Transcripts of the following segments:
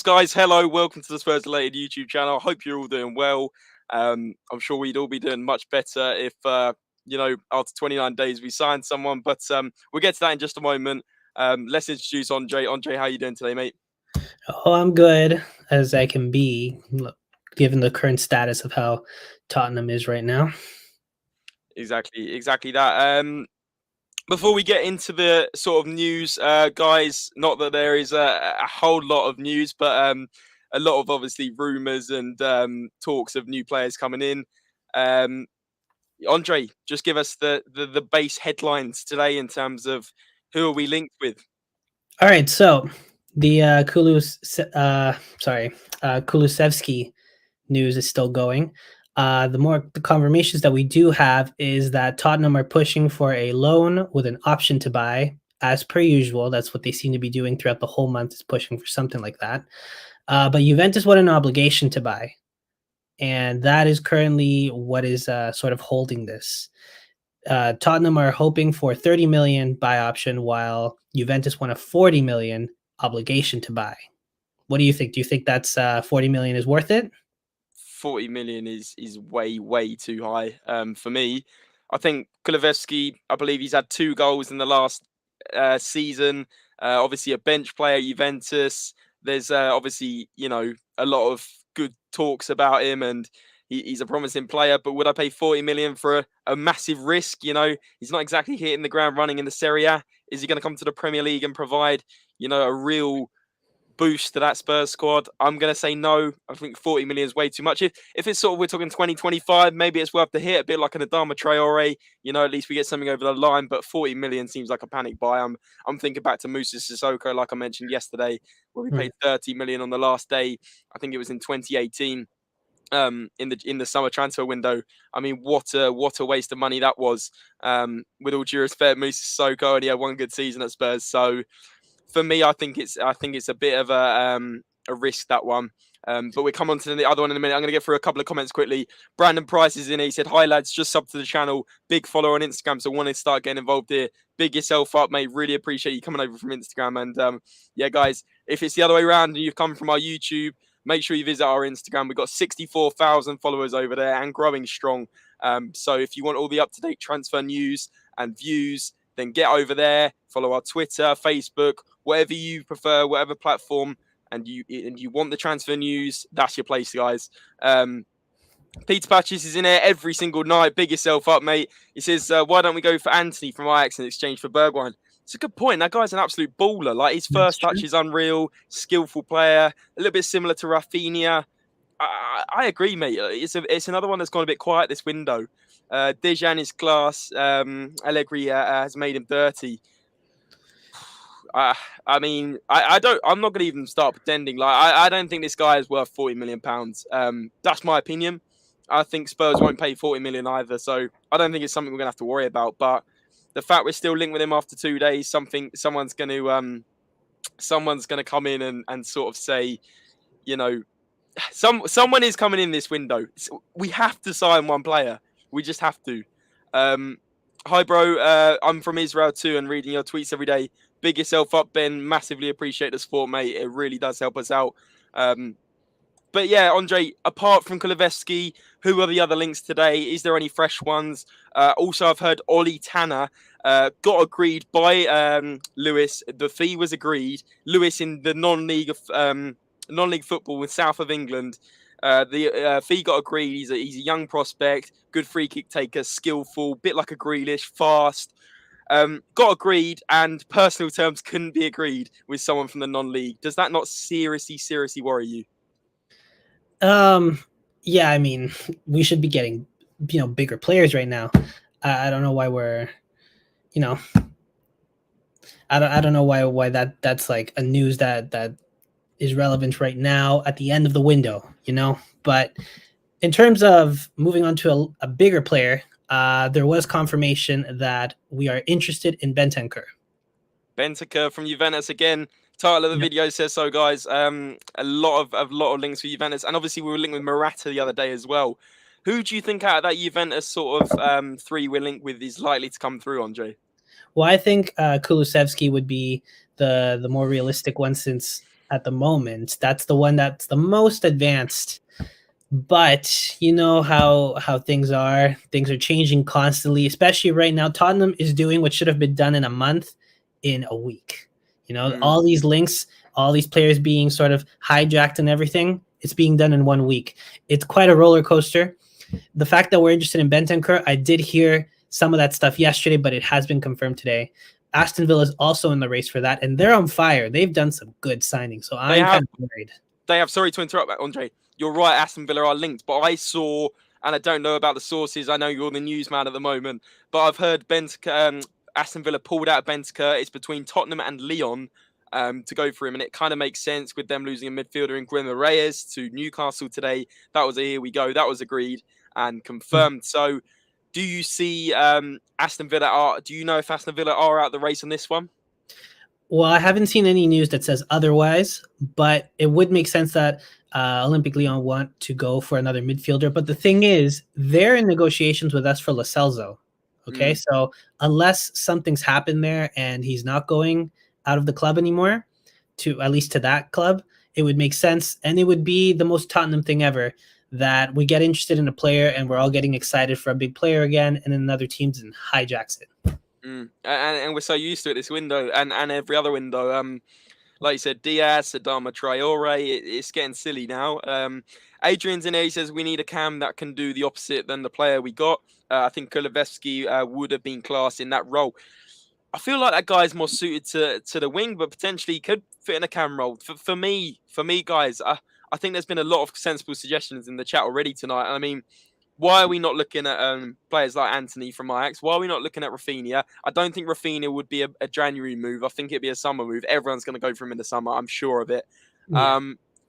guys, hello, welcome to the SPURS-related YouTube channel. I hope you're all doing well. I'm sure we'd all be doing much better if, after 29 days we signed someone, but we'll get to that in just a moment. Let's introduce Andre. Andre, how are you doing today, mate? Oh, I'm good as I can be, given the current status of how Tottenham is right now. Exactly that. Before we get into the sort of news, guys, not that there is a whole lot of news, but a lot of obviously rumours and talks of new players coming in. Andre, just give us the base headlines today in terms of who are we linked with. All right, so the Kulusevski news is still going. The confirmations that we do have is that Tottenham are pushing for a loan with an option to buy, as per usual. That's what they seem to be doing throughout the whole month, is pushing for something like that. But Juventus want an obligation to buy, and that is currently what is sort of holding this. Tottenham are hoping for 30 million buy option, while Juventus want a 40 million obligation to buy. What do you think? Do you think that's 40 million is worth it? 40 million is way too high for me. I think Kulusevski, I believe he's had 2 goals in the last season. Obviously a bench player at Juventus. There's obviously, a lot of good talks about him, and he's a promising player. But would I pay 40 million for a massive risk? He's not exactly hitting the ground running in the Serie A. Is he going to come to the Premier League and provide, a real boost to that Spurs squad? I'm going to say no. I think 40 million is way too much. If it's sort of, we're talking 2025, maybe it's worth the hit, a bit like an Adama Traore, at least we get something over the line. But 40 million seems like a panic buy. I'm thinking back to Moussa Sissoko, like I mentioned yesterday, where we paid 30 million on the last day. I think it was in 2018. In the summer transfer window. I mean, what a waste of money that was. With all due respect, Moussa Sissoko only had 1 good season at Spurs, so for me, I think it's a bit of a risk, that one. But we'll come on to the other one in a minute. I'm going to get through a couple of comments quickly. Brandon Price is in here. He said, "Hi lads, just sub to the channel. Big follower on Instagram, so want to start getting involved here. Big yourself up, mate. Really appreciate you coming over from Instagram." And yeah, guys, if it's the other way around and you've come from our YouTube, make sure you visit our Instagram. We've got 64,000 followers over there and growing strong. So if you want all the up-to-date transfer news and views, then get over there. Follow our Twitter, Facebook, whatever you prefer, whatever platform, and you want the transfer news, that's your place, guys. Peter Patches is in there every single night. Big yourself up, mate. He says, why don't we go for Anthony from Ajax in exchange for Bergwijn? It's a good point. That guy's an absolute baller. Like, his first touch is unreal, skillful player, a little bit similar to Rafinha. I agree, mate. It's another one that's gone a bit quiet this window. Dejan is class. Allegri has made him dirty. I mean, I'm not going to even start pretending. Like, I don't think this guy is worth 40 million pounds. That's my opinion. I think Spurs won't pay 40 million either, so I don't think it's something we're going to have to worry about. But the fact we're still linked with him after 2 days, someone's going to come in and sort of say, someone is coming in this window. We have to sign one player. We just have to. Hi, bro. I'm from Israel too, and reading your tweets every day. Big yourself up, Ben. Massively appreciate the support, mate. It really does help us out. But yeah, Andre, apart from Kulusevski, who are the other links today? Is there any fresh ones? Also, I've heard Ollie Tanner got agreed by Lewis. The fee was agreed. Lewis in the non-league football in south of England. The fee got agreed. He's a young prospect, good free kick taker, skillful, bit like a Grealish, fast. Got agreed, and personal terms couldn't be agreed with someone from the non-league. Does that not seriously worry you? Yeah, I mean, we should be getting, bigger players right now. I don't know why we're, I don't know why that's like a news that is relevant right now at the end of the window, But in terms of moving on to a bigger player, there was confirmation that we are interested in Bentancur. Bentancur from Juventus again. Title of the video says so, guys. A lot of links for Juventus, and obviously we were linked with Morata the other day as well. Who do you think out of that Juventus sort of 3 we're linked with is likely to come through, Andre? Well, I think Kulusevski would be the more realistic one, since at the moment. That's the one that's the most advanced. But you know how things are. Things are changing constantly, especially right now. Tottenham is doing what should have been done in a month in a week. You know, Mm. all these links, all these players being sort of hijacked and everything, it's being done in 1 week. It's quite a roller coaster. The fact that we're interested in Bentancur, I did hear some of that stuff yesterday, but it has been confirmed today. Aston Villa is also in the race for that, and they're on fire. They've done some good signings, so They I'm have. kind of worried. They have. Sorry to interrupt, Andre. You're right. Aston Villa are linked, but I saw, and I don't know about the sources. I know you're the newsman at the moment, but I've heard Aston Villa pulled out Bentancur. It's between Tottenham and Lyon to go for him, and it kind of makes sense with them losing a midfielder in Reyes to Newcastle today. That was a here we go. That was agreed and confirmed. So, do you see Aston Villa are? Do you know if Aston Villa are out the race on this one? Well, I haven't seen any news that says otherwise, but it would make sense that Olympic Lyon want to go for another midfielder. But the thing is, they're in negotiations with us for Lo Celso. Okay, so unless something's happened there and he's not going out of the club anymore, to at least to that club, it would make sense, and it would be the most Tottenham thing ever that we get interested in a player and we're all getting excited for a big player again, and then another team hijacks it. And we're so used to it this window and every other window. Like you said, Diaz, Adama Traore, it's getting silly now. Adrian's in here. He says we need a cam that can do the opposite than the player we got. I think Kulusevski would have been class in that role. I feel like that guy's more suited to the wing, but potentially could fit in a cam role. For me, guys, I think there's been a lot of sensible suggestions in the chat already tonight. I mean, why are we not looking at players like Anthony from Ajax? Why are we not looking at Rafinha? I don't think Rafinha would be a January move. I think it'd be a summer move. Everyone's going to go for him in the summer. I'm sure of it. Yeah.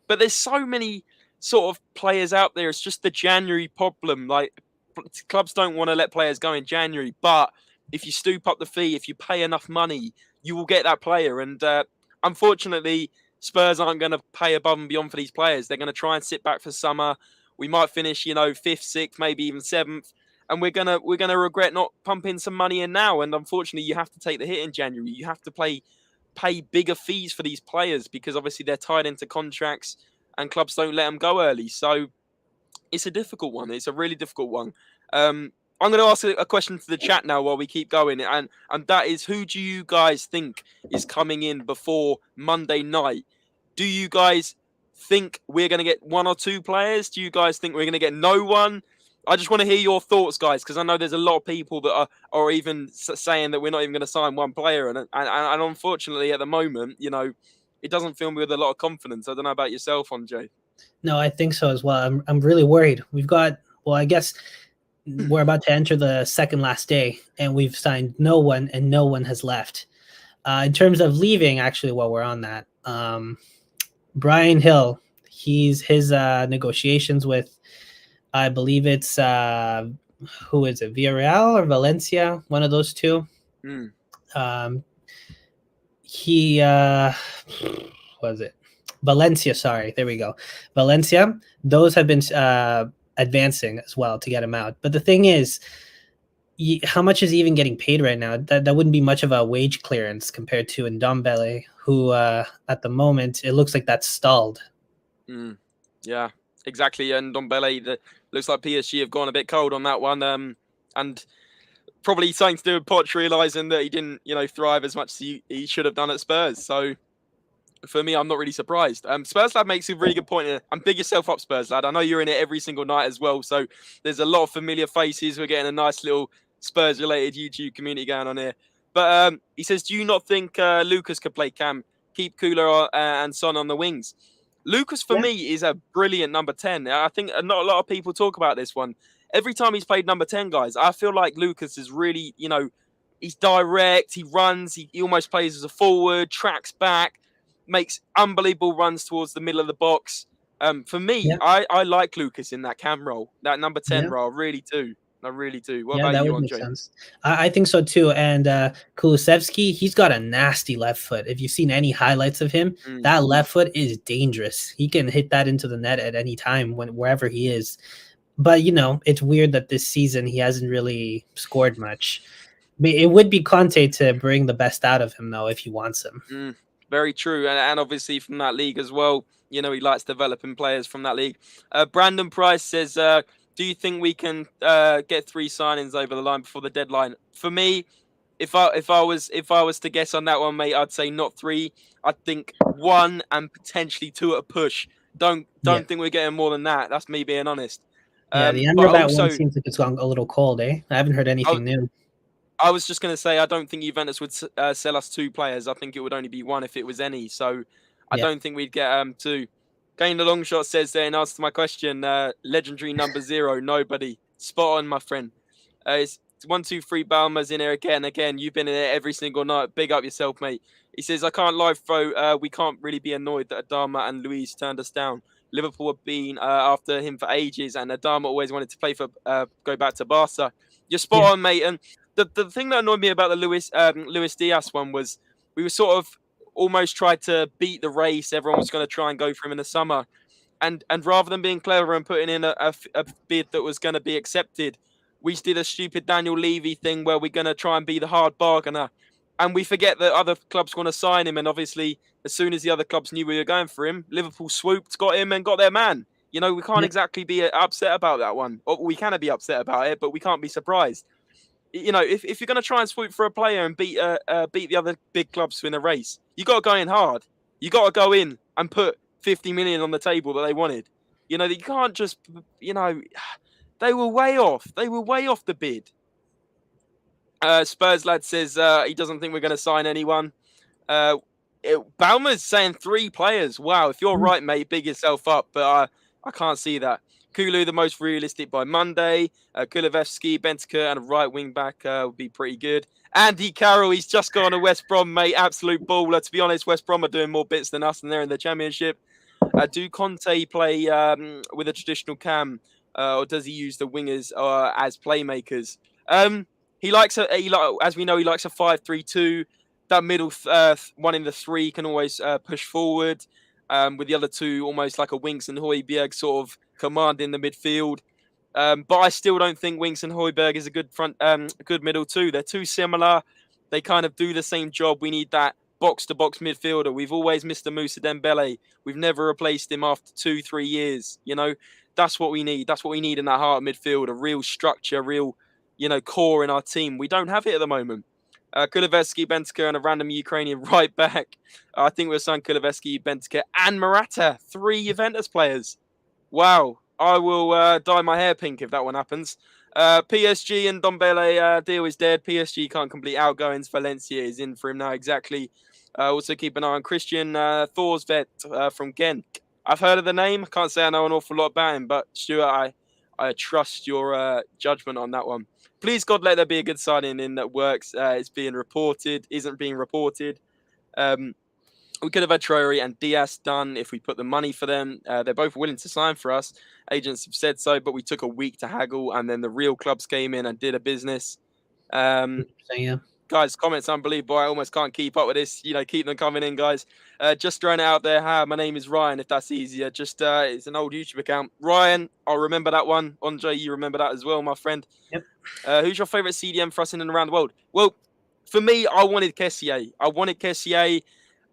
But there's so many sort of players out there. It's just the January problem. Like, clubs don't want to let players go in January. But if you stoop up the fee, if you pay enough money, you will get that player. And unfortunately, Spurs aren't going to pay above and beyond for these players. They're going to try and sit back for summer. We might finish, fifth, sixth, maybe even seventh, and we're gonna regret not pumping some money in now. And unfortunately, you have to take the hit in January. You have to pay bigger fees for these players because obviously they're tied into contracts, and clubs don't let them go early. So it's a difficult one. It's a really difficult one. I'm going to ask a question to the chat now while we keep going, and that is, who do you guys think is coming in before Monday night? Do you guys think we're going to get one or two players? Do you guys think we're going to get no one? I just want to hear your thoughts, guys, because I know there's a lot of people that are even saying that we're not even going to sign one player. And unfortunately, at the moment, it doesn't fill me with a lot of confidence. I don't know about yourself, Andre. No, I think so as well. I'm really worried. We've got, well, I guess we're about to enter the second last day, and we've signed no one, and no one has left. In terms of leaving, actually, while we're on that, Brian Hill, his negotiations with, I believe it's who is it, Villarreal or Valencia, one of those two. He was it Valencia? Sorry, there we go. Valencia. Those have been advancing as well to get him out. But the thing is, how much is he even getting paid right now? That wouldn't be much of a wage clearance compared to Ndombele, who at the moment it looks like that's stalled. Yeah, exactly. And Ndombele, looks like PSG have gone a bit cold on that one, and probably something to do with Poch realising that he didn't, thrive as much as he should have done at Spurs. So for me, I'm not really surprised. Spurs Lad makes a really good point here. And big yourself up, Spurs Lad. I know you're in it every single night as well. So there's a lot of familiar faces. We're getting a nice little Spurs-related YouTube community going on here. But he says, do you not think Lucas could play cam, keep Kula and Son on the wings? Lucas, for me, is a brilliant number 10. I think not a lot of people talk about this one. Every time he's played number 10, guys, I feel like Lucas is really, he's direct, he runs, he almost plays as a forward, tracks back, makes unbelievable runs towards the middle of the box. For me, I like Lucas in that cam role, that number 10 role. I really do. I really do. What about you, Andre? Sense. I think so too. And Kulusevski, he's got a nasty left foot. If you've seen any highlights of him, that left foot is dangerous. He can hit that into the net at any time wherever he is. But, it's weird that this season he hasn't really scored much. It would be Conte to bring the best out of him, though, if he wants him. Very true, and obviously from that league as well. He likes developing players from that league. Brandon Price says, "Do you think we can get 3 signings over the line before the deadline?" For me, if I was to guess on that one, mate, I'd say not 3. I'd think 1 and potentially 2 at a push. Don't Yeah. think we're getting more than that. That's me being honest. Yeah, the But Amrabat one also, seems like it's gone a little cold, eh? I haven't heard anything new. I was just going to say, I don't think Juventus would sell us 2 players. I think it would only be 1 if it was any. So I Yeah. don't think we'd get 2. Kane the long shot says there in answer to my question, legendary number 0, nobody. Spot on, my friend. It's 1, 2, 3 Balmer's in here again. Again, you've been in there every single night. Big up yourself, mate. He says, I can't live throw. We can't really be annoyed that Adama and Luis turned us down. Liverpool have been after him for ages, and Adama always wanted to play for go back to Barca. You're spot Yeah. on, mate. And the thing that annoyed me about the Luis Diaz one was we were sort of almost tried to beat the race. Everyone was going to try and go for him in the summer. And rather than being clever and putting in a bid that was going to be accepted, we did a stupid Daniel Levy thing where we're going to try and be the hard bargainer. And we forget that other clubs want to sign him. And obviously, as soon as the other clubs knew we were going for him, Liverpool swooped, got him and got their man. We can't exactly be upset about that one. Or we can be upset about it, but we can't be surprised. If you're going to try and swoop for a player and beat the other big clubs in a race, you got to go in hard. You got to go in and put 50 million on the table that they wanted. You can't just, they were way off. They were way off the bid. Spurs lad says he doesn't think we're going to sign anyone. Balmer's saying 3 players. Wow, if you're right, mate, big yourself up. But I can't see that. Kulu, the most realistic by Monday. Kulusevski, Bentancur, and a right wing back would be pretty good. Andy Carroll, he's just gone to West Brom, mate. Absolute baller. To be honest, West Brom are doing more bits than us, and they're in the Championship. Do Conte play with a traditional cam, or does he use the wingers as playmakers? He likes as we know, he likes a 5-3-2. That middle one in the 3 can always push forward. With the other 2 almost like a Winks and Højbjerg sort of commanding the midfield. But I still don't think Winks and Højbjerg is a good middle 2. They're too similar. They kind of do the same job. We need that box-to-box midfielder. We've always missed a Moussa Dembele. We've never replaced him after 2-3 years. That's what we need. That's what we need in that heart of midfield, a real structure, real, core in our team. We don't have it at the moment. Kulusevski, Bentancur, and a random Ukrainian right back. I think we'll sign Kulusevski, Bentancur, and Morata. 3 Juventus players. Wow. I will dye my hair pink if that one happens. PSG and Dombele deal is dead. PSG can't complete outgoings. Valencia is in for him now, exactly. Also keep an eye on Christian Thorsvet from Ghent. I've heard of the name. Can't say I know an awful lot about him, but Stuart, I trust your judgment on that one. Please, God, let there be a good signing in that works. It's being reported, isn't being reported. We could have had Traore and Diaz done if we put the money for them. They're both willing to sign for us. Agents have said so, but we took a week to haggle, and then the real clubs came in and did a business. Guys, comments unbelievable. I almost can't keep up with this. Keep them coming in, guys. Just throwing it out there. Hi, my name is Ryan, if that's easier. Just it's an old YouTube account. Ryan, I'll remember that one. Andre, you remember that as well, my friend. Yep. Who's your favourite CDM for us in and around the world? Well, for me, I wanted Kessié.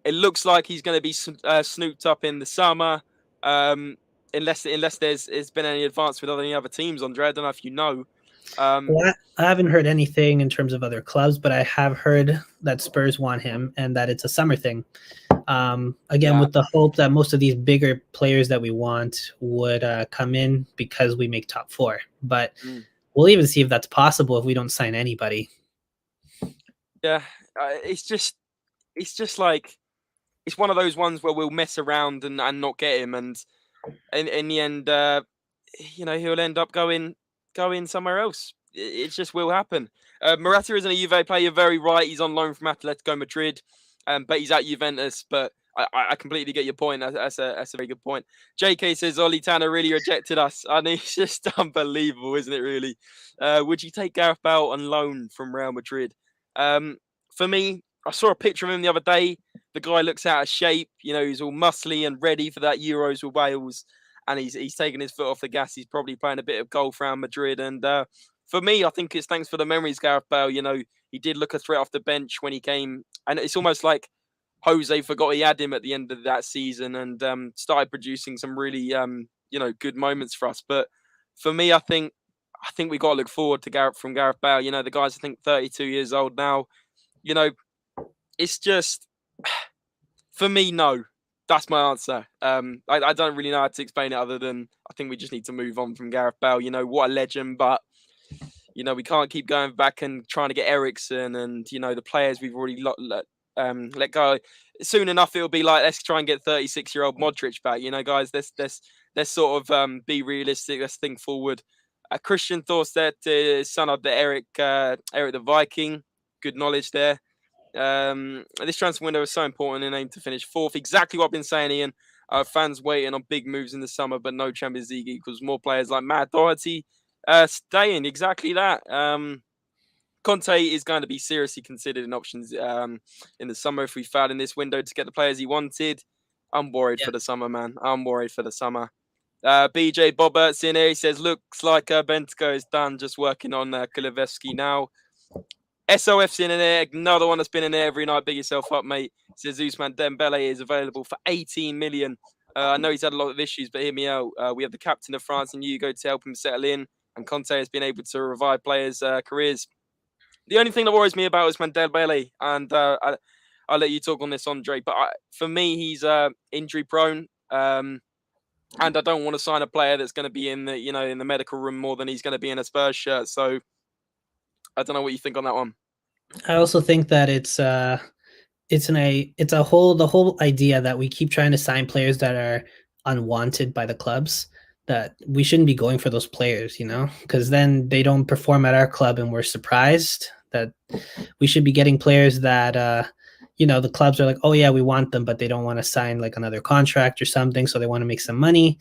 It looks like he's going to be snooped up in the summer, unless there's been any advance with any other teams. Andre, I don't know if you know. Well, I haven't heard anything in terms of other clubs, but I have heard that Spurs want him and that it's a summer thing. With the hope that most of these bigger players that we want would come in because we make top 4. But we'll even see if that's possible if we don't sign anybody. Yeah, it's just like it's one of those ones where we'll mess around and not get him, and in the end, he'll end up going somewhere else. It just will happen. Morata isn't a Juve player. You're very right. He's on loan from Atletico Madrid, but he's at Juventus. But I completely get your point. That's a very good point. JK says Oli Tanner really rejected us. I mean, it's just unbelievable, isn't it? Really. Would you take Gareth Bale on loan from Real Madrid? For me, I saw a picture of him the other day. The guy looks out of shape. He's all muscly and ready for that Euros with Wales. And he's taking his foot off the gas. He's probably playing a bit of golf around Madrid. And for me, I think it's thanks for the memories, Gareth Bale. He did look a threat off the bench when he came. And it's almost like Jose forgot he had him at the end of that season and started producing some really good moments for us. But for me, I think we got to look forward to Gareth Bale. The guy's, I think, 32 years old now. It's just, for me, no. That's my answer. I don't really know how to explain it other than I think we just need to move on from Gareth Bale. What a legend, but we can't keep going back and trying to get Eriksen and the players we've already let go. Soon enough, it'll be like, let's try and get 36-year-old Modric back. Guys, let's sort of be realistic. Let's think forward. Christian Thorstvedt, son of the Eric the Viking. Good knowledge there. This transfer window is so important and aim to finish fourth. Exactly what I've been saying, Ian. Fans waiting on big moves in the summer, but no Champions League equals more players like Matt Doherty staying. Exactly that. Conte is going to be seriously considered in options in the summer if we failed in this window to get the players he wanted. I'm worried for the summer, man. I'm worried for the summer. BJ Bobert's in here. He says, looks like Bentco is done, just working on Kulusevski now. SOF's in there. Another one that's been in there every night. Big yourself up, mate. Says Ousmane Dembele is available for 18 million. I know he's had a lot of issues, but hear me out. We have the captain of France and Hugo to help him settle in, and Conte has been able to revive players' careers. The only thing that worries me about is Dembele, and I'll let you talk on this, Andre. But for me, he's injury prone, and I don't want to sign a player that's going to be in the medical room more than he's going to be in a Spurs shirt. So I don't know what you think on that one. I also think that the whole idea that we keep trying to sign players that are unwanted by the clubs, that we shouldn't be going for those players, because then they don't perform at our club and we're surprised. That we should be getting players that the clubs are like, oh yeah, we want them, but they don't want to sign like another contract or something, so they want to make some money.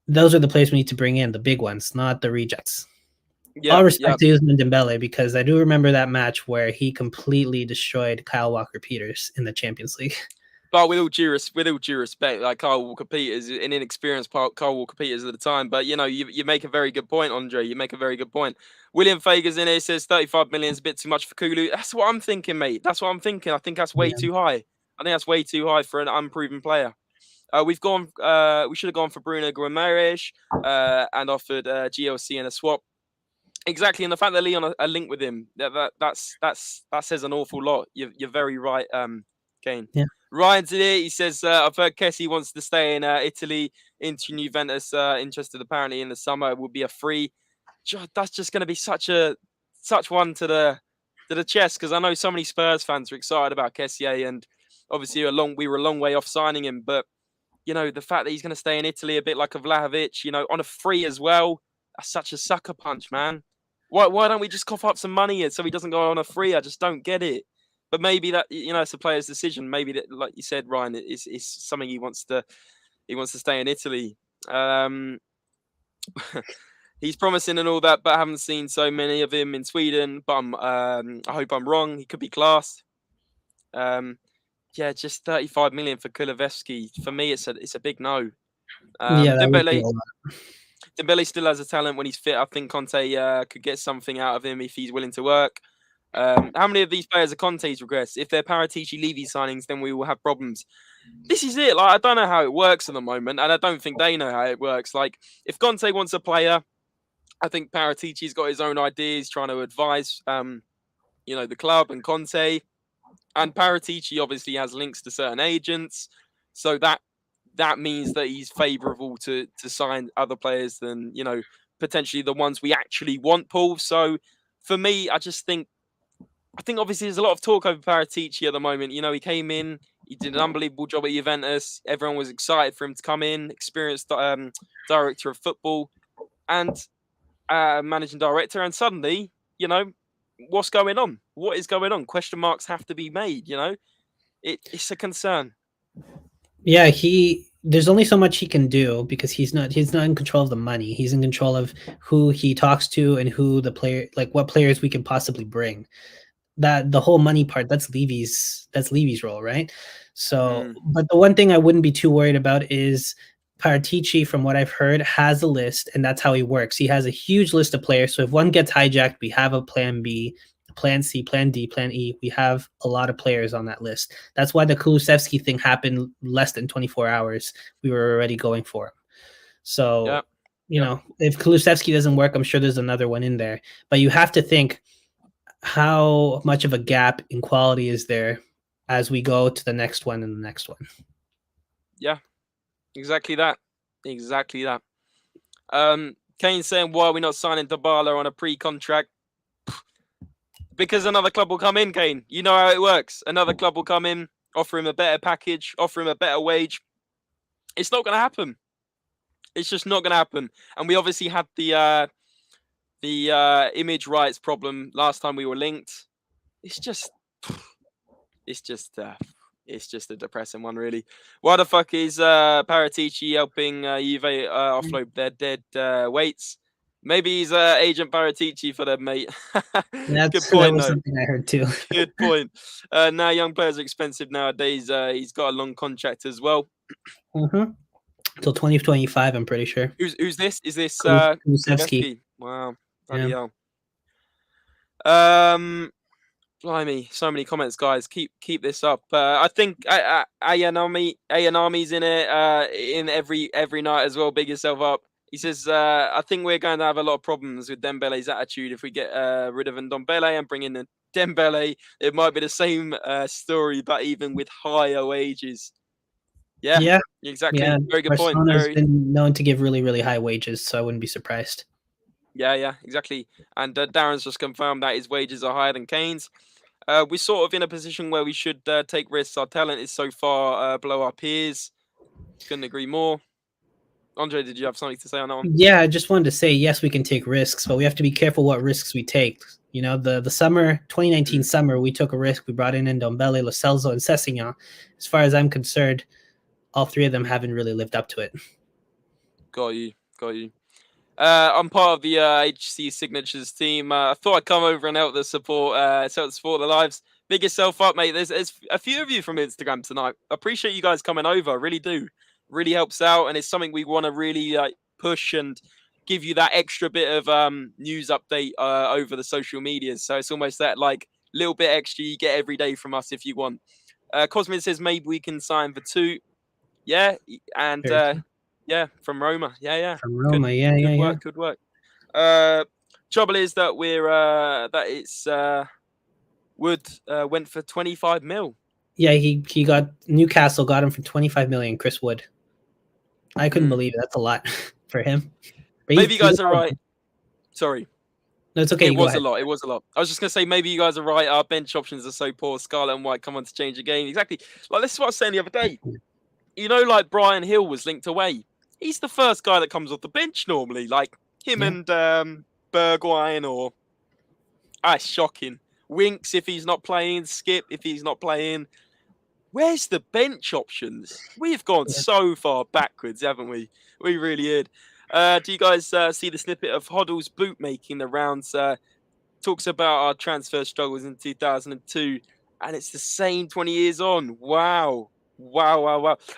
Those are the players we need to bring in, the big ones, not the rejects. All respect to Ousmane Dembele, because I do remember that match where he completely destroyed Kyle Walker-Peters in the Champions League. But with all due respect, like Kyle Walker-Peters, an inexperienced Kyle Walker-Peters at the time. But you make a very good point, Andre. You make a very good point. William Fager's in here, says 35 million is a bit too much for Kulu. That's what I'm thinking, mate. That's what I'm thinking. I think that's way too high. I think that's way too high for an unproven player. We should have gone for Bruno Guimaraes and offered GLC in a swap. Exactly, and the fact that Leon are linked with him, that says an awful lot. You're very right, Kane. Yeah. Ryan's in here. He says, I've heard Kessie wants to stay in Italy, into Juventus, interested apparently in the summer. It would be a free. That's just going to be such one to the chest, because I know so many Spurs fans are excited about Kessie, and obviously we were a long way off signing him. But the fact that he's going to stay in Italy, a bit like a Vlahovic, on a free as well, that's such a sucker punch, man. Why don't we just cough up some money so he doesn't go on a free? I just don't get it. But maybe that it's a player's decision. Maybe that, like you said, Ryan, is something he wants to stay in Italy. He's promising and all that, but I haven't seen so many of him in Sweden. But I hope I'm wrong. He could be classed. Just 35 million for Kulusevski. For me, it's a big no. Dembele still has a talent when he's fit. I think Conte could get something out of him if he's willing to work. How many of these players are Conte's regrets? If they're Paratici Levy signings, then we will have problems. This is it. Like, I don't know how it works at the moment, and I don't think they know how it works. Like, if Conte wants a player, I think Paratici's got his own ideas, trying to advise, the club and Conte. And Paratici obviously has links to certain agents, so that means that he's favourable to sign other players than potentially the ones we actually want, Paul. So for me, I think obviously there's a lot of talk over Paratici at the moment. He came in, he did an unbelievable job at Juventus. Everyone was excited for him to come in, experienced director of football and managing director. And suddenly, what's going on? What is going on? Question marks have to be made, It's a concern. Yeah, there's only so much he can do, because he's not in control of the money. He's in control of who he talks to and who the player, like what players we can possibly bring. That the whole money part, that's Levy's role, right? So, but the one thing I wouldn't be too worried about is Paratici, from what I've heard, has a list, and that's how he works. He has a huge list of players. So if one gets hijacked, we have a plan B. plan C, plan D, plan E. We have a lot of players on that list. That's why the Kulusevski thing happened less than 24 hours. We were already going for him. So, you know, if Kulusevski doesn't work, I'm sure there's another one in there. But you have to think, how much of a gap in quality is there as we go to the next one and the next one? Yeah, exactly that. Exactly that. Kane saying, why are we not signing Dybala on a pre-contract? Because another club will come in, Kane. You know how it works. Another club will come in, offer him a better package, offer him a better wage. It's not going to happen. It's just not going to happen. And we obviously had the image rights problem last time we were linked. It's just a depressing one, really. Why the fuck is Paratici helping Juve offload their dead weights? Maybe he's Agent Paratici for them, mate. Good point, that was though. something I heard too. Good point. Now young players are expensive nowadays. He's got a long contract as well. Mm-hmm. Till 2025, I'm pretty sure. Who's this? Is this Kulusevski? Wow, bloody hell. Blimey, so many comments, guys. Keep this up. I think Ayanami's in it in every night as well. Big yourself up. He says, I think we're going to have a lot of problems with Dembele's attitude if we get rid of Ndombele and bring in Dembele. It might be the same story, but even with higher wages. Yeah, exactly. Yeah. Very good point. Barcelona's been known to give really, really high wages, so I wouldn't be surprised. Yeah, exactly. And Darren's just confirmed that his wages are higher than Kane's. We're sort of in a position where we should take risks. Our talent is so far below our peers. Couldn't agree more. Andre, did you have something to say on that one? Yeah, I just wanted to say, yes, we can take risks, but we have to be careful what risks we take. You know, the summer, 2019 summer, we took a risk. We brought in Ndombele, Lo Celso, and Sessegnon. As far as I'm concerned, all three of them haven't really lived up to it. Got you. I'm part of the HC Signatures team. I thought I'd come over and help the support the lives. Big yourself up, mate. There's a few of you from Instagram tonight. I appreciate you guys coming over. I really do. Really helps out, and it's something we want to really push and give you that extra bit of news update over the social medias. So it's almost that like little bit extra you get every day from us if you want. Cosmin says maybe we can sign for 2. Yeah, and yeah, from Roma. Yeah. From Roma, yeah. Good work. Trouble is that Wood went for 25 mil. Yeah, he got Newcastle got him for 25 million. Chris Wood. I couldn't believe it. That's a lot for him. But maybe you guys are right. Sorry. No, it's okay. It was a lot. I was just gonna say maybe you guys are right. Our bench options are so poor. Scarlet and White come on to change the game. Exactly. Like this is what I was saying the other day. You know, like Brian Hill was linked away. He's the first guy that comes off the bench normally. Like him and Bergwijn or it's shocking. Winks if he's not playing, Skip if he's not playing. Where's the bench options? We've gone so far backwards, haven't we? We really did. Do you guys see the snippet of Hoddle's boot making the rounds? Talks about our transfer struggles in 2002, and it's the same 20 years on. Wow.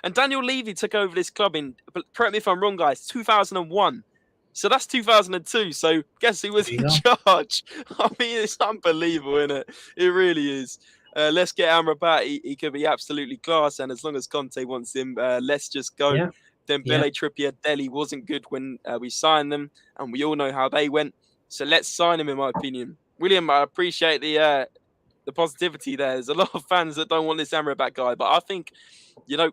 And Daniel Levy took over this club in, correct me if I'm wrong, guys, 2001. So that's 2002. So guess who was in charge? I mean, it's unbelievable, isn't it? It really is. Let's get Amrabat. He could be absolutely class. And as long as Conte wants him, let's just go. Yeah. Dembele, Trippier, Dele wasn't good when we signed them. And we all know how they went. So let's sign him, in my opinion. William, I appreciate the positivity there. There's a lot of fans that don't want this Amrabat guy. But I think, you know,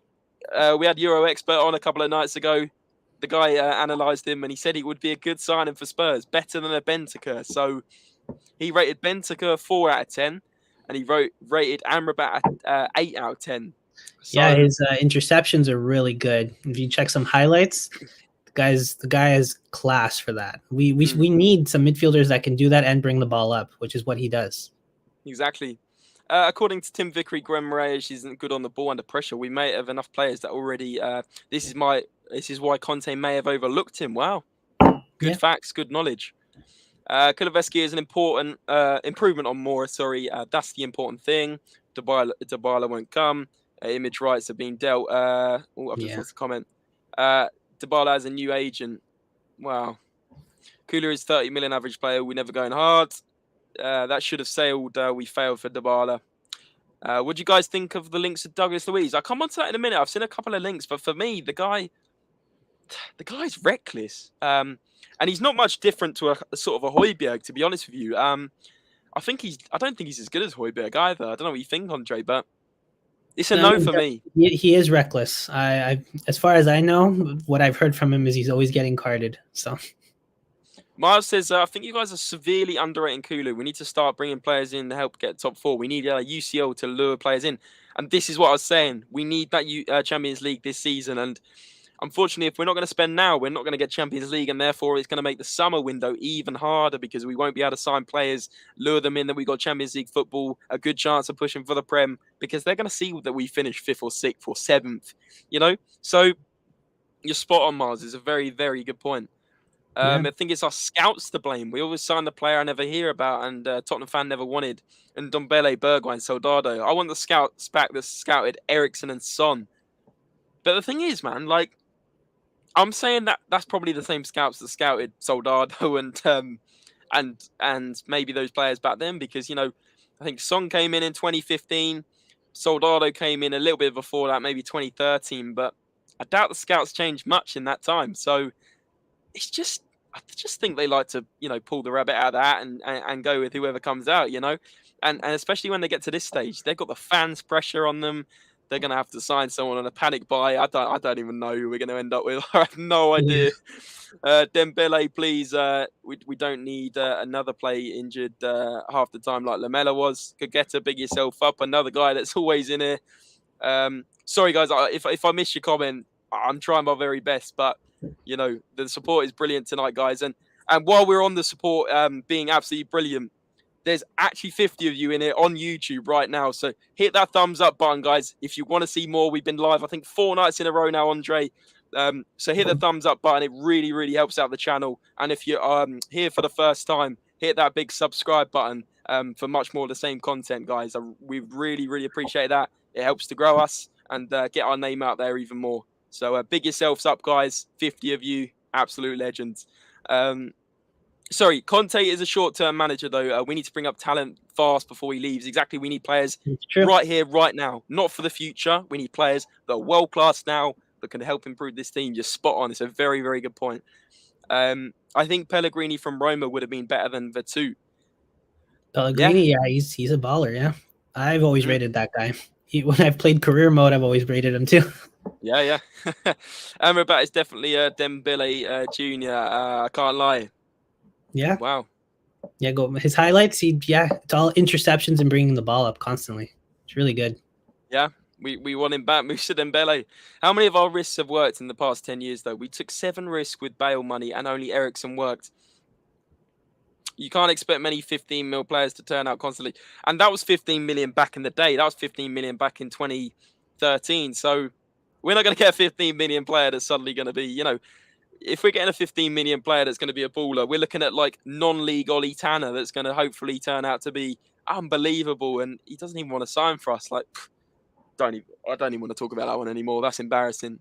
we had Euro Expert on a couple of nights ago. The guy analysed him and he said he would be a good signing for Spurs, better than a Bentancur. So he rated Bentancur 4 out of 10 and he rated Amrabat 8 out of 10. So, yeah, his interceptions are really good. If you check some highlights, the guy has class for that. We need some midfielders that can do that and bring the ball up, which is what he does. Exactly. According to Tim Vickery, Gwen Moraes isn't good on the ball under pressure. We may have enough players that already. This is why Conte may have overlooked him. Wow, good facts, good knowledge. Kulusevski is an important improvement on Moura. Sorry, that's the important thing. Dybala won't come. Image rights have been dealt. I've just lost a comment. Dybala has a new agent. Wow. Kula is 30 million average player. We're never going hard. that should have sailed. We failed for Dybala. What do you guys think of the links to Douglas Luiz? I'll come on to that in a minute. I've seen a couple of links, but for me, the guy's reckless. And he's not much different to a sort of a Højbjerg, to be honest with you. I don't think he's as good as Højbjerg either. I don't know what you think, Andre, but it's a no for me. He is reckless. I as far as I know, what I've heard from him is he's always getting carded. So Miles says, I think you guys are severely underrating Kulu. We need to start bringing players in to help get top 4. We need UCL to lure players in. And this is what I was saying. We need that Champions League this season. And unfortunately, if we're not going to spend now, we're not going to get Champions League. And therefore, it's going to make the summer window even harder because we won't be able to sign players, lure them in that we got Champions League football, a good chance of pushing for the Prem, because they're going to see that we finish 5th or 6th or 7th, you know? So you're spot on, Mars. It's a very, very good point. I think it's our scouts to blame. We always sign the player I never hear about and Tottenham fan never wanted. And Dombele, Bergwijn, Soldado. I want the scouts back that scouted Eriksen and Son. But the thing is, man, like, I'm saying that's probably the same scouts that scouted Soldado and maybe those players back then, because, you know, I think Son came in 2015. Soldado came in a little bit before that, maybe 2013. But I doubt the scouts changed much in that time. So it's just, I just think they like to, you know, pull the rabbit out of the hat and go with whoever comes out, you know, and especially when they get to this stage, they've got the fans' pressure on them. They're going to have to sign someone on a panic buy. I don't even know who we're going to end up with. I have no idea. Dembele, please. We don't need another player injured half the time like Lamela was. Kageta, big yourself up. Another guy that's always in here. Sorry, guys. If I miss your comment, I'm trying my very best, but you know, the support is brilliant tonight, guys. And while we're on the support being absolutely brilliant, there's actually 50 of you in here on YouTube right now. So hit that thumbs up button, guys. If you want to see more, we've been live, I think, 4 nights in a row now, Andre. So hit the thumbs up button. It really, really helps out the channel. And if you're here for the first time, hit that big subscribe button for much more of the same content, guys. We really, really appreciate that. It helps to grow us and get our name out there even more. So big yourselves up, guys. 50 of you, absolute legends. Sorry, Conte is a short-term manager, though. We need to bring up talent fast before he leaves. Exactly, we need players right here, right now. Not for the future. We need players that are world-class now that can help improve this team. You're spot on. It's a very, very good point. I think Pellegrini from Roma would have been better than Vetu. Pellegrini, yeah, he's a baller, yeah. I've always rated that guy. When I've played career mode, I've always rated him, too. Yeah. Amrabat is definitely Dembele Jr. I can't lie. Yeah. Wow. Yeah, go his highlights. It's all interceptions and bringing the ball up constantly. It's really good. Yeah, we want him back. Moussa Dembele. How many of our risks have worked in the past 10 years, though? We took 7 risks with Bale money and only Eriksen worked. You can't expect many 15 mil players to turn out constantly. And that was 15 million back in the day. That was 15 million back in 2013. So we're not going to get a 15 million player that's suddenly going to be, you know, if we're getting a 15 million player that's going to be a baller, we're looking at like non-league Ollie Tanner that's going to hopefully turn out to be unbelievable. And he doesn't even want to sign for us. Like, I don't even want to talk about that one anymore. That's embarrassing.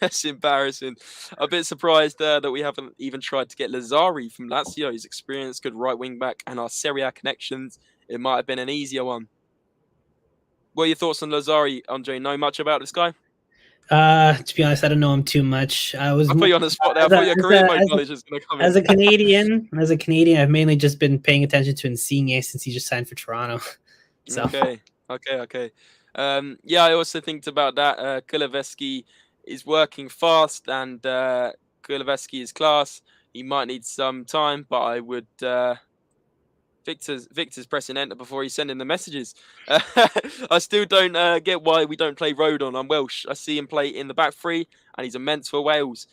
That's embarrassing. A bit surprised that we haven't even tried to get Lazzari from Lazio. His experience, good right wing back, and our Serie A connections. It might have been an easier one. What are your thoughts on Lazzari, Andre? Know much about this guy? To be honest, I don't know him too much. I put you on the spot there. I thought your career mode knowledge was going to come in. As a Canadian, I've mainly just been paying attention to Insigne since he just signed for Toronto. So. Okay. Yeah, I also think about that. Kulusevski is working fast, and Kulusevski is class. He might need some time, but I would. Victor's pressing enter before he's sending the messages. I still don't get why we don't play Rodon. I'm Welsh. I see him play in the back three, and he's immense for Wales.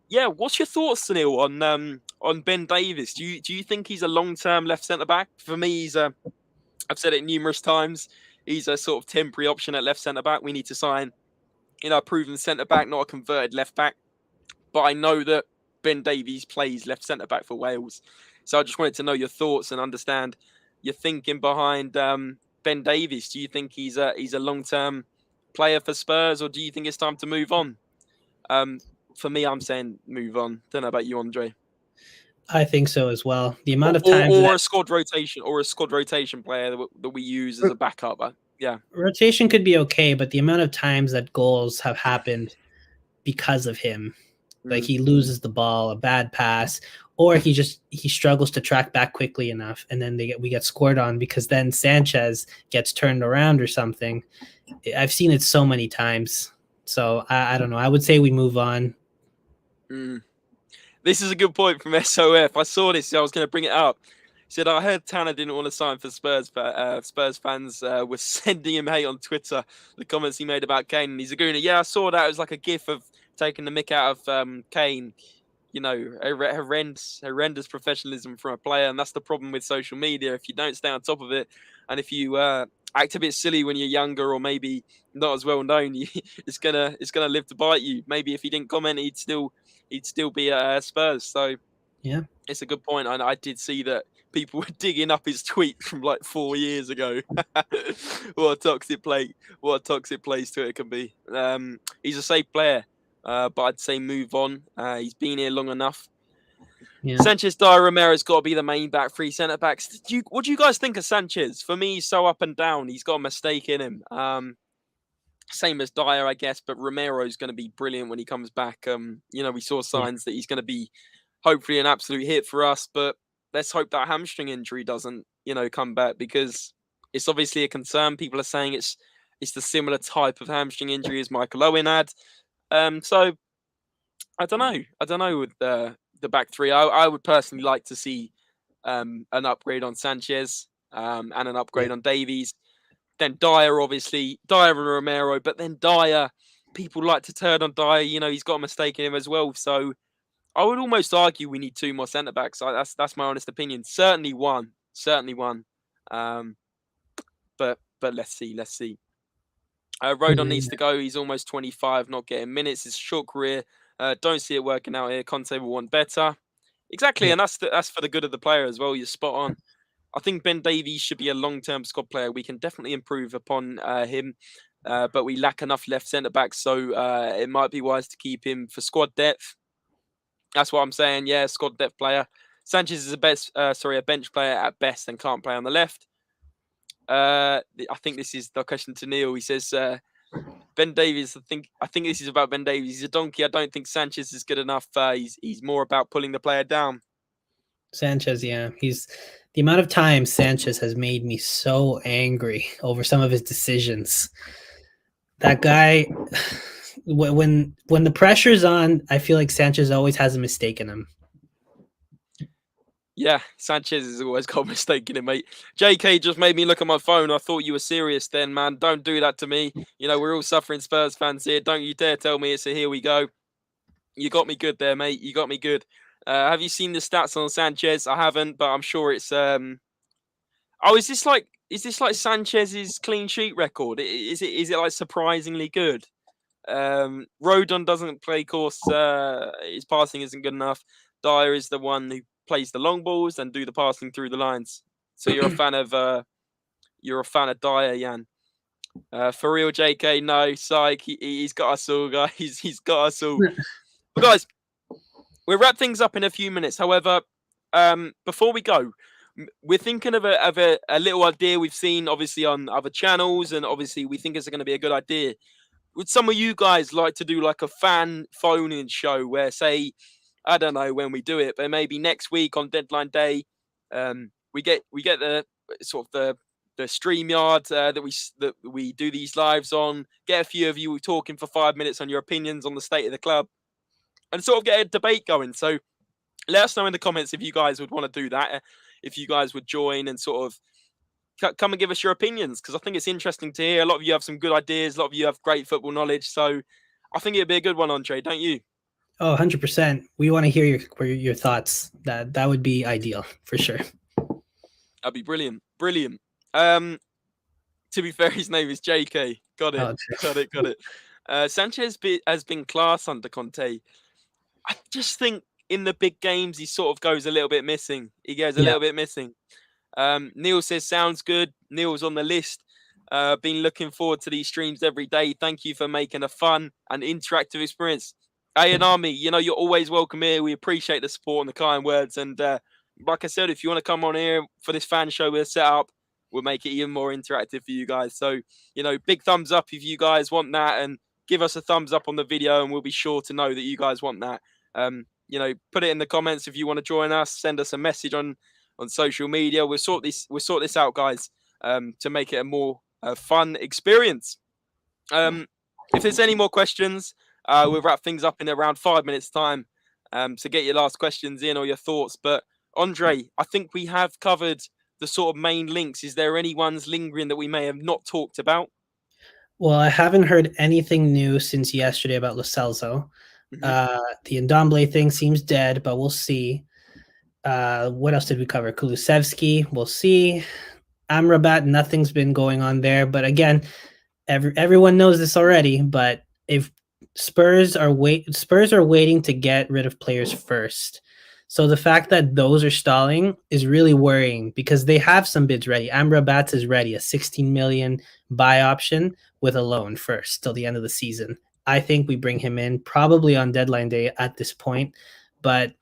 Yeah, what's your thoughts, Sunil, on Ben Davies? Do you think he's a long-term left centre back? For me, he's I've said it numerous times. He's a sort of temporary option at left centre back. We need to sign, a proven centre back, not a converted left back. But I know that Ben Davies plays left centre back for Wales. So I just wanted to know your thoughts and understand your thinking behind Ben Davies. Do you think he's a long-term player for Spurs, or do you think it's time to move on? For me, I'm saying move on. Don't know about you, Andre. I think so as well. The amount Or, of or, times or that a squad rotation player that we use as a backup. Yeah. rotation could be okay, but the amount of times that goals have happened because of him, like Mm. he loses the ball, a bad pass, or he struggles to track back quickly enough, and then we get scored on because then Sanchez gets turned around or something. I've seen it so many times. So I don't know. I would say we move on. Mm. This is a good point from SOF. I saw this, so I was going to bring it up. He said, I heard Tanner didn't want to sign for Spurs, but Spurs fans were sending him hate on Twitter. The comments he made about Kane, and he's a gooner. Yeah, I saw that. It was like a gif of taking the mick out of Kane. You know, horrendous professionalism from a player, and that's the problem with social media. If you don't stay on top of it, and if you act a bit silly when you're younger, or maybe not as well known, it's gonna live to bite you. Maybe if he didn't comment, he'd still be at Spurs. So Yeah. it's a good point. And I did see that people were digging up his tweet from like 4 years ago. What a toxic place Twitter can be. He's a safe player. But I'd say move on. He's been here long enough. Yeah. Sanchez, Dyer, Romero's got to be the main back, three centre backs. What do you guys think of Sanchez? For me, he's so up and down. He's got a mistake in him. Same as Dyer, I guess, but Romero's going to be brilliant when he comes back. We saw signs that he's going to be hopefully an absolute hit for us, but let's hope that hamstring injury doesn't, come back, because it's obviously a concern. People are saying it's the similar type of hamstring injury as Michael Owen had. So I don't know with the back three. I would personally like to see an upgrade on Sanchez and an upgrade on Davies. Then Dyer, obviously, Dyer and Romero, but then Dyer, people like to turn on Dyer. He's got a mistake in him as well. So I would almost argue we need two more centre backs. That's my honest opinion. Certainly one. But let's see. Rodon needs to go. He's almost 25, not getting minutes. It's a short career. Don't see it working out here. Conte will want better. Exactly, and that's for the good of the player as well. You're spot on. I think Ben Davies should be a long-term squad player. We can definitely improve upon him, but we lack enough left centre backs, so it might be wise to keep him for squad depth. That's what I'm saying. Yeah, squad depth player. Sanchez is a bench player at best and can't play on the left. I think this is the question to Neil. He says, Ben Davies, I think this is about Ben Davies. He's a donkey. I don't think Sanchez is good enough. He's more about pulling the player down. Sanchez, yeah. The amount of times Sanchez has made me so angry over some of his decisions. That guy, when the pressure's on, I feel like Sanchez always has a mistake in him. Yeah, Sanchez has always got a mistake in him, mate. JK just made me look at my phone. I thought you were serious then, man. Don't do that to me. We're all suffering Spurs fans here. Don't you dare tell me it's a here we go. You got me good there, mate. You got me good. Have you seen the stats on Sanchez? I haven't, but I'm sure it's is this like Sanchez's clean sheet record? Is it like surprisingly good? Rodon doesn't play course. His passing isn't good enough. Dyer is the one who plays the long balls and do the passing through the lines. So you're a fan of Dyer, Jan. For real, JK, no, psych. He's got us all, guys. He's got us all. But guys, we'll wrap things up in a few minutes. However, before we go, we're thinking of a little idea we've seen, obviously, on other channels, and obviously we think it's going to be a good idea. Would some of you guys like to do like a fan phone-in show where, say, I don't know when we do it, but maybe next week on deadline day, we get the sort of the StreamYard that we do these lives on. Get a few of you talking for 5 minutes on your opinions on the state of the club, and sort of get a debate going. So let us know in the comments if you guys would want to do that. If you guys would join and sort of come and give us your opinions, because I think it's interesting to hear. A lot of you have some good ideas. A lot of you have great football knowledge. So I think it'd be a good one, Andre, don't you? Oh, 100%. We want to hear your thoughts. That would be ideal for sure. That'd be brilliant. Brilliant. To be fair, his name is JK. Got it. Sanchez has been class under Conte. I just think in the big games, he sort of goes a little bit missing. Little bit missing. Neil says, sounds good. Neil's on the list. Been looking forward to these streams every day. Thank you for making a fun and interactive experience. Hey, and Army, you're always welcome here. We appreciate the support and the kind words. And like I said, if you want to come on here for this fan show we'll set up, we'll make it even more interactive for you guys. So, big thumbs up if you guys want that, and give us a thumbs up on the video, and we'll be sure to know that you guys want that. Put it in the comments if you want to join us. Send us a message on social media. We'll sort this out, guys, to make it a more fun experience. If there's any more questions, we'll wrap things up in around 5 minutes' time. So get your last questions in or your thoughts. But Andre, I think we have covered the sort of main links. Is there any ones lingering that we may have not talked about? Well, I haven't heard anything new since yesterday about Lo Celso. The Ndombele thing seems dead, but we'll see. What else did we cover? Kulusevski, we'll see. Amrabat, nothing's been going on there. But again, everyone knows this already. But if Spurs are waiting to get rid of players first. So the fact that those are stalling is really worrying because they have some bids ready. Amrabat is ready, a 16 million buy option with a loan first till the end of the season. I think we bring him in probably on deadline day at this point. But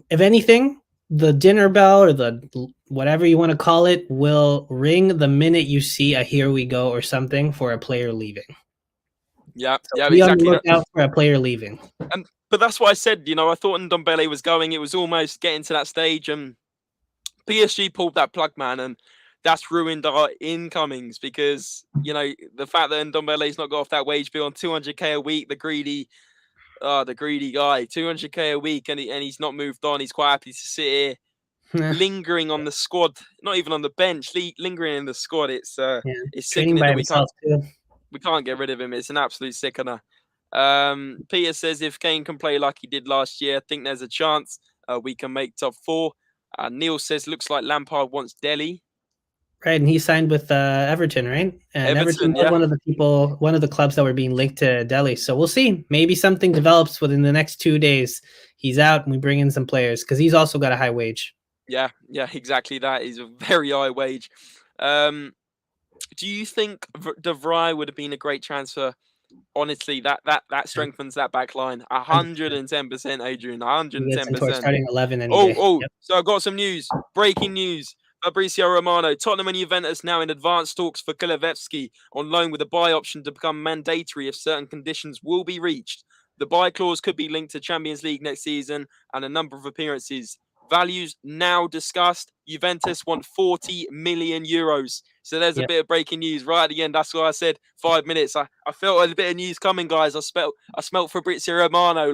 if anything, the dinner bell or the whatever you want to call it will ring the minute you see a here we go or something for a player leaving. Yeah, So yeah, be exactly. on the lookout for a player leaving. But that's what I said. I thought Ndombele was going. It was almost getting to that stage, and PSG pulled that plug, man, and that's ruined our incomings because the fact that Ndombele's not got off that wage bill on 200k a week, the greedy guy, 200k a week, and he's not moved on. He's quite happy to sit here, lingering on the squad, not even on the bench, lingering in the squad. It's sickening that we can't get rid of him. It's an absolute sickener. Peter says if Kane can play like he did last year, I think there's a chance we can make top 4. Neil says looks like Lampard wants Delhi. Right, and he signed with Everton, right? And Everton was one of the clubs that were being linked to Delhi. So we'll see. Maybe something develops within the next 2 days. He's out, and we bring in some players because he's also got a high wage. Yeah, exactly that. He's a very high wage. Do you think De Vrij would have been a great transfer? Honestly, that strengthens that back line 110%, Adrian. 110%. Starting 11 anyway. So I've got some news. Breaking news. Fabrizio Romano, Tottenham and Juventus now in advanced talks for Kulusevski on loan with a buy option to become mandatory if certain conditions will be reached. The buy clause could be linked to Champions League next season and a number of appearances. Values now discussed. Juventus want 40 million euros. So there's a bit of breaking news right at the end. That's why I said 5 minutes. I felt a bit of news coming, guys. I smelt Fabrizio Romano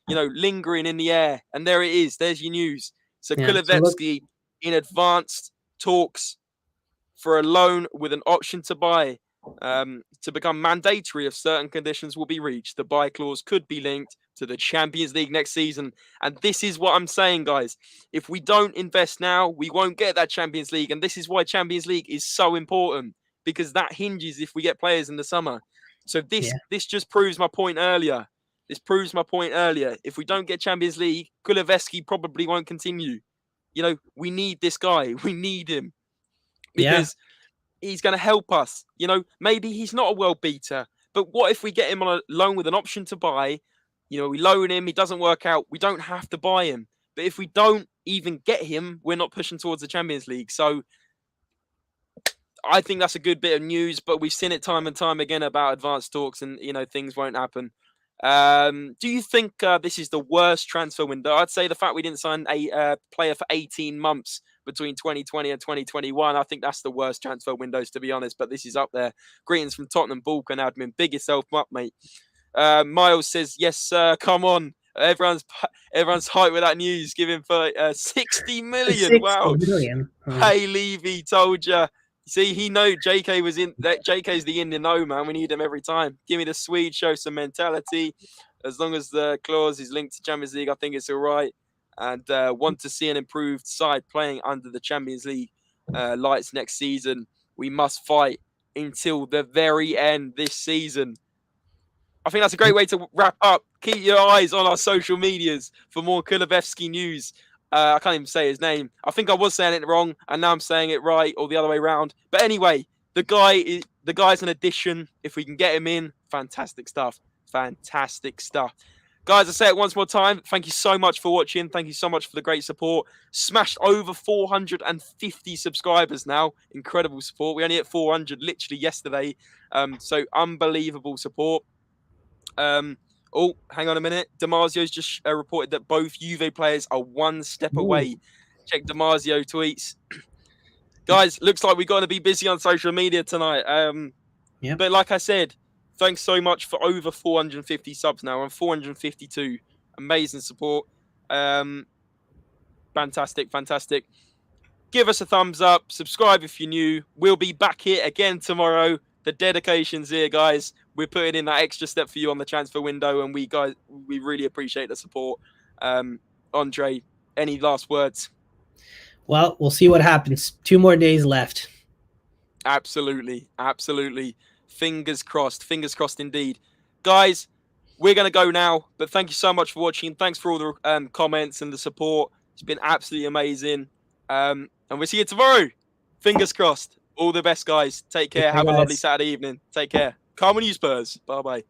lingering in the air. And there it is. There's your news. So Kulusevski in advanced talks for a loan with an option to buy to become mandatory if certain conditions will be reached. The buy clause could be linked to the Champions League next season. And this is what I'm saying, guys. If we don't invest now, we won't get that Champions League. And this is why Champions League is so important, because that hinges if we get players in the summer. So this just proves my point earlier. If we don't get Champions League, Kulusevski probably won't continue. We need this guy. We need him because he's going to help us. Maybe he's not a world beater, but what if we get him on a loan with an option to buy? We loan him, he doesn't work out. We don't have to buy him. But if we don't even get him, we're not pushing towards the Champions League. So I think that's a good bit of news, but we've seen it time and time again about advanced talks and, things won't happen. Do you think this is the worst transfer window? I'd say the fact we didn't sign a player for 18 months between 2020 and 2021, I think that's the worst transfer windows, to be honest. But this is up there. Greetings from Tottenham Balkan admin. Big yourself up, mate. Miles says, yes, sir. Come on. Everyone's hyped with that news. Give him for 60 million. 60 wow. Million. Hey, Levy, told you. See, he know JK was in. That JK's the in the know, man. We need him every time. Give me the Swede. Show some mentality. As long as the clause is linked to Champions League, I think it's all right. And want to see an improved side playing under the Champions League lights next season. We must fight until the very end this season. I think that's a great way to wrap up. Keep your eyes on our social medias for more Kulusevski news. I can't even say his name. I think I was saying it wrong, and now I'm saying it right, or the other way around. But anyway, the guy's an addition. If we can get him in, fantastic stuff. Guys, I say it once more time. Thank you so much for watching. Thank you so much for the great support. Smashed over 450 subscribers now. Incredible support. We only hit 400 literally yesterday. So unbelievable support. Oh, hang on a minute. Damasio's just reported that both Juve players are one step away. Check Damasio tweets. Guys, looks like we're going to be busy on social media tonight. But like I said, thanks so much for over 450 subs now and 452. Amazing support. Fantastic, fantastic. Give us a thumbs up. Subscribe if you're new. We'll be back here again tomorrow. The dedication's here, guys. We're putting in that extra step for you on the transfer window, and we really appreciate the support. Andre, any last words? Well, we'll see what happens. 2 more days left. Absolutely. Absolutely. Fingers crossed indeed. Guys, we're going to go now, but thank you so much for watching. Thanks for all the comments and the support. It's been absolutely amazing. And we'll see you tomorrow. Fingers crossed. All the best, guys. Take care. Have a lovely Saturday evening. Take care. Come on, you Spurs. Bye-bye.